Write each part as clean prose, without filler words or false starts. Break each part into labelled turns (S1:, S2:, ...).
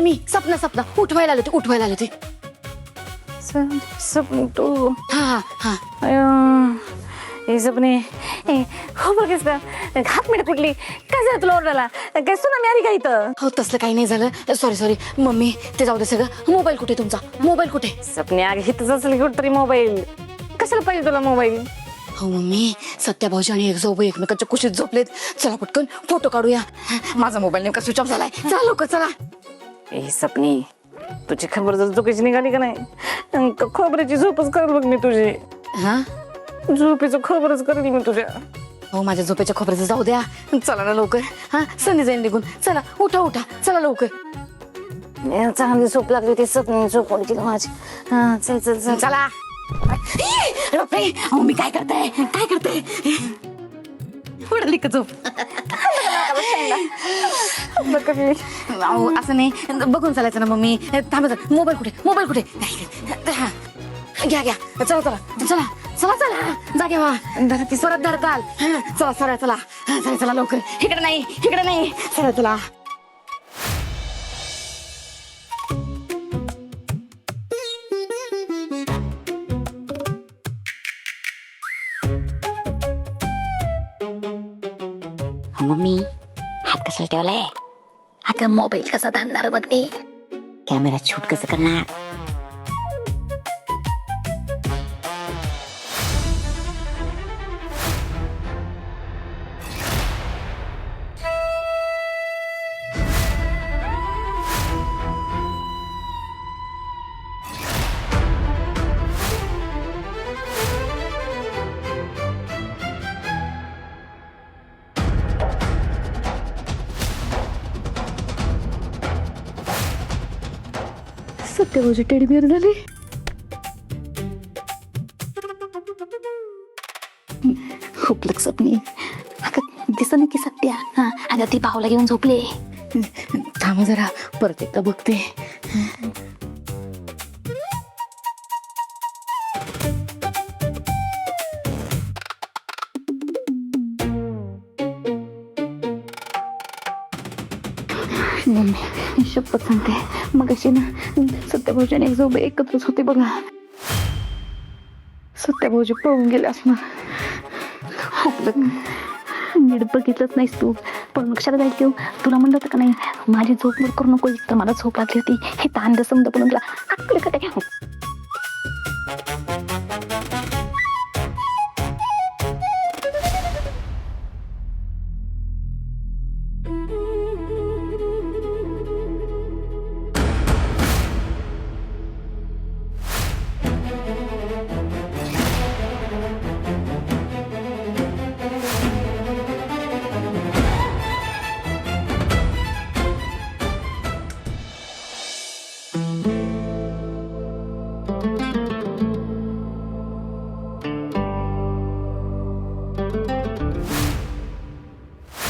S1: Mummy Sapna Sapna उठवायला आले ते उठवायला आले ते
S2: सपने तू
S1: हा हा
S2: हे सपने हो बघ हात मिनिट कुठली काय झालं तुला ओरडायला काय सुना मी आली का इथं
S1: हो तसलं काही नाही झालं सॉरी मम्मी ते जाऊ दे सगळं मोबाईल कुठे तुमचा मोबाईल कुठे
S2: सपने अगं हिथंच असेल कुठतरी मोबाईल कशाला पाहिजे तुला मोबाईल
S1: हो मम्मी सत्या भाऊजी आणि एक जाऊ एकमेकांच्या कुशीत झोपलेत चला पटकन फोटो काढूया माझा मोबाईल नेमका स्विच ऑफ झालाय चला लोक चला
S2: ए सपनी तुझी खबर जर चुकीची निघाली का नाही खबरीची झोपच करेल बघ मी तुझी
S1: हा
S2: झोपेचं खबरच करेल मी तुझ्या
S1: हो माझ्या झोपेच्या खोबऱ्याचं जाऊ द्या चला ना लवकर हा संधी जाईन निघून चला उठा उठा चला लवकर
S2: चांगली झोप लागली ते सपनी झोप ओढली माझी हा चल चल चल
S1: चला बापरे अहो मी काय करते उडली का झोप अहो असं नाही बघून चालायचं ना मम्मी थांबा मोबाईल कुठे हा. घ्या चला जागे व्हा परत धरताल चला लवकर इकडे नाही चला
S3: मम्मी हात कशाला ठेवलाय अगं मोबाईल कसा धांदणार बघ ते कॅमेरा शूट कसं करणार
S1: सत्य भाऊजी टेडी बिअर झाली
S3: खूप लक्ष स्वप्नी अगं दिसत की सत्या हा अगं ती भाऊला घेऊन झोपले
S1: थांबा जरा परत एकदा बघते
S3: मम्मी शपथ सांगते मग अशी ना सत्या भाऊजी आणि एक झोप एकत्रच होते बघा सत्या भाऊजी पळून गेले असणार खूप नीट बघितलंच नाहीस तू पण लक्षात जाईल की तुला म्हणलं होतं का नाही माझी झोप मोड करू नको तर मला झोप लागली होती हे तांद समज पण तुला आकडे कटे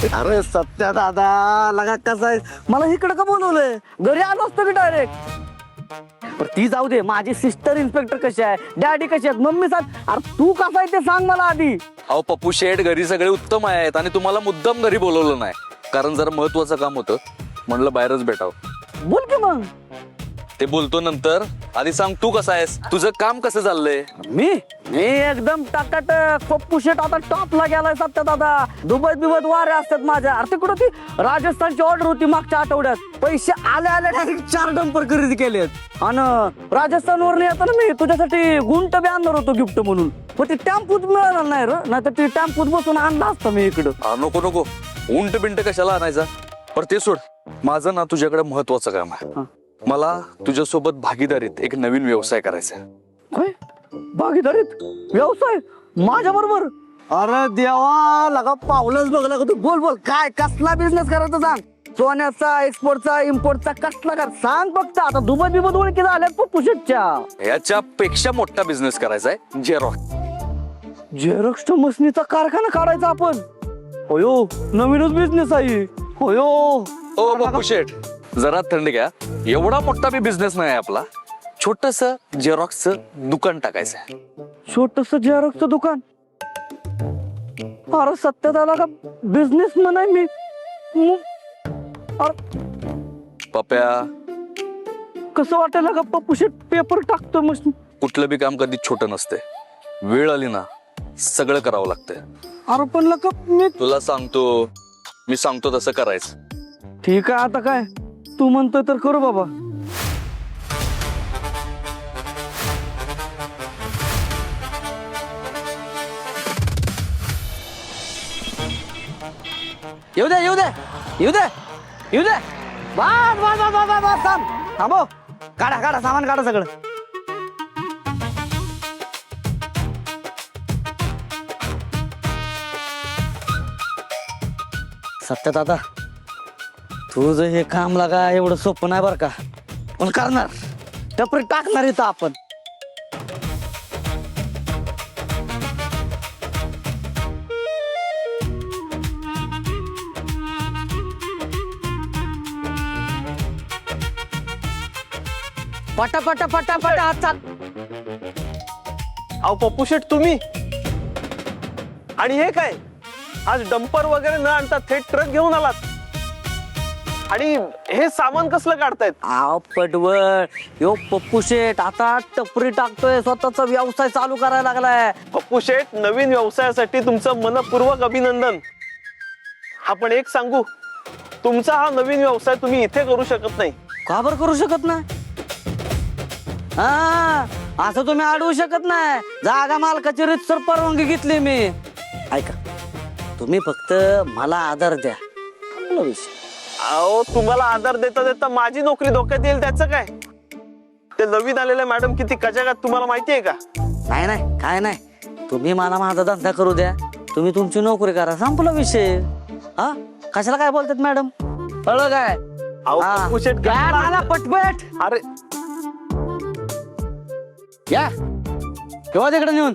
S4: अरे सत्या दादा लगा कसा आहे मला इकडे का बोलवलंय घरी आलो असतो की डायरेक्ट ती जाऊ दे माझी सिस्टर इन्स्पेक्टर कशी आहे डॅडी कशी आहेत मम्मी सांग अरे तू कसा आहे ते सांग मला आधी
S5: अहो पप्पू शेठ घरी सगळे उत्तम आहेत आणि तुम्हाला मुद्दाम घरी बोलवलं नाही कारण जरा महत्वाचं काम होतं म्हणलं बाहेरच भेटावं
S4: बोल की मग
S5: ते बोलतो नंतर आधी सांग तू कसा आहेस तुझं काम कसं चाललंय
S4: मी एकदम टाकाटक पप्पू शेट आता टॉपला गेलाय सत्या दादा दुबईत वारे असतात माझ्या अरे तिकडं ती राजस्थानची ऑर्डर होती मागच्या आठवड्यात पैसे आले डायरेक्ट 4 डंपर खरेदी केलेत आणि राजस्थानवरून येताना मी तुझ्यासाठी गुंट बी आणणार होतो गिफ्ट म्हणून पण ती टॅम्पूच मिळाला नाही रे नाही तर ती टॅम्पूत बसून आणला असता मी इकडं
S5: नको उंट बिंट कशाला आणायचा पर ते सोड माझं ना तुझ्याकडे महत्वाचं काम आहे मला तुझ्यासोबत भागीदारीत एक नवीन व्यवसाय करायचा आहे
S4: काय भागीदारीत व्यवसाय माझ्या बरोबर अरे देवा लगा पावलंच बघ लगा तू बोल काय कसला बिझनेस करायचा सांग सोन्याचा एक्सपोर्टचा इम्पोर्टचा कसला कर सांग फक्त आता दुबई बिबत ओळखी झाल्यात पप्पू शेटच्या
S5: याच्यापेक्षा मोठा बिझनेस करायचा आहे जेरॉक्स
S4: झेरॉक्सच्या मशीनीचा कारखाना काढायचा आपण होयो नवीनच बिझनेस आहे होयो
S5: ओ पप्पू शेठ जरा थंड घ्या एवढा मोठा बी बिझनेस नाही आपला छोटस जेरॉक्सचं दुकान टाकायचं
S4: छोटस झेरॉक्सचं दुकान अरे सत्यात आला का बिझनेस म्हणाय मी
S5: पप्या
S4: कसं वाटायला का पप्पू शेट पेपर टाकतो मस्त.
S5: कुठलं बी काम कधी छोटं नसते. वेळ आली ना सगळं करावं लागतंय.
S4: अरे पण लका मी
S5: तुला सांगतो, मी सांगतो तसं करायचं.
S4: ठीक आहे आता काय तू म्हणतोय तर करू बाबा. येऊ दे येऊ दे येऊ दे येऊ दे. बस बस बस बस बस थांब थांबो. काढा काढा सामान काढा सगळं. सत्य दादा तुझं हे काम लागा एवढं सोपं नाही बरं का. पण करणार टपरी टाकणार इथं आपण. पटा पटा पटा पटा हात चाल.
S6: अहो पप्पू शेट तुम्ही आणि हे काय आज डंपर वगैरे न आणता थेट ट्रक घेऊन आलात आणि हे सामान कसलं काढतायत?
S4: आव पटवळ यो पप्पू शेट आता टपरी टाकतोय, स्वतःचा व्यवसाय चालू करायला लागलाय.
S6: पप्पू शेट नवीन व्यवसायासाठी तुमचं मनपूर्वक अभिनंदन. आपण एक सांगू, तुमचा हा नवीन व्यवसाय तुम्ही इथे करू शकत नाही.
S4: का बरं करू शकत नाही? हा असं तुम्ही अडवू शकत नाही. जागा मालकाची रीतसर परवानगी घेतली मी. ऐका तुम्ही फक्त मला आधार द्या. संपला विषय.
S6: अहो तुम्हाला आधार देता देता माझी नोकरी धोक्यात येईल त्याचं काय? ते नवीन आलेले मॅडम किती कचाकात तुम्हाला माहिती आहे का?
S4: नाही नाही काय नाही, तुम्ही मला माझा धंदा करू द्या, तुम्ही तुमची नोकरी करा, संपला विषय. हा कशाला काय बोलतात मॅडम? कळलं काय?
S6: अहो
S4: हा.
S6: पप्पू शेट
S4: या मला पटपट
S6: अरे
S4: या केव्हा तिकडे नेऊन.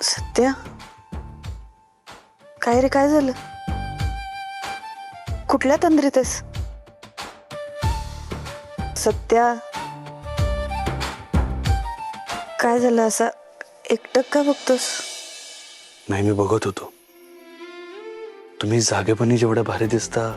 S7: सत्या काय रे, काय झालं? कुठल्या तंद्रीत आहेस सत्या? काय झालं, असा एकटक का बघतोस?
S5: नाही मी बघत होतो, तुम्ही जागेपणी जेवढ्या भारी दिसता